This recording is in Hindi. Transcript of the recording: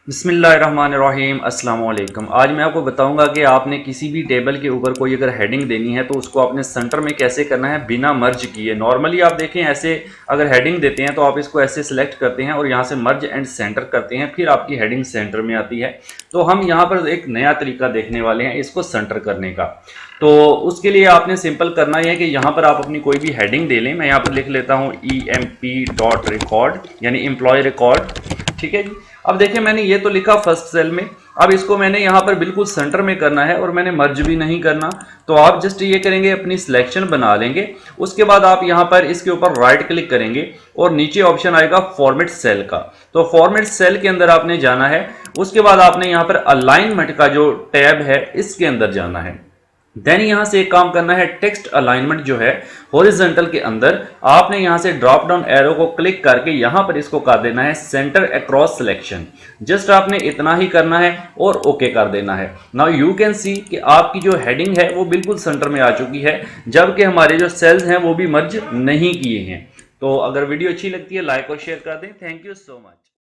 बिस्मिल्लाहिर्रहमानिर्रहीम अस्सलाम वालेकुम। आज मैं आपको बताऊंगा कि आपने किसी भी टेबल के ऊपर कोई अगर हेडिंग देनी है तो उसको आपने सेंटर में कैसे करना है बिना मर्ज किए। नॉर्मली आप देखें ऐसे अगर हेडिंग देते हैं तो आप इसको ऐसे सिलेक्ट करते हैं और यहाँ से मर्ज एंड सेंटर करते हैं, फिर आपकी हेडिंग सेंटर में आती है। तो हम यहाँ पर एक नया तरीका देखने वाले हैं इसको सेंटर करने का। तो उसके लिए आपने सिंपल करना है कि यहाँ पर आप अपनी कोई भी हेडिंग दे लें। मैं यहाँ पर लिख लेता हूँ EMP.record यानी एम्प्लॉय रिकॉर्ड। ठीक है जी। अब देखिए मैंने ये तो लिखा फर्स्ट सेल में। अब इसको मैंने यहाँ पर बिल्कुल सेंटर में करना है और मैंने मर्ज भी नहीं करना। तो आप जस्ट ये करेंगे, अपनी सिलेक्शन बना लेंगे। उसके बाद आप यहाँ पर इसके ऊपर राइट क्लिक करेंगे और नीचे ऑप्शन आएगा फॉर्मेट सेल का। तो फॉर्मेट सेल के अंदर आपने जाना है। उसके बाद आपने यहाँ पर अलाइनमेंट का जो टैब है इसके अंदर जाना है। देन यहां से एक काम करना है, टेक्स्ट अलाइनमेंट जो है हॉरिजॉन्टल के अंदर आपने यहां से ड्रॉप डाउन एरो को क्लिक करके यहां पर इसको कर देना है सेंटर अक्रॉस सिलेक्शन। जस्ट आपने इतना ही करना है और ओके कर देना है। नाउ यू कैन सी कि आपकी जो हेडिंग है वो बिल्कुल सेंटर में आ चुकी है, जबकि हमारे जो सेल्स हैं वो भी मर्ज नहीं किए हैं। तो अगर वीडियो अच्छी लगती है लाइक और शेयर कर दें। Thank you so much.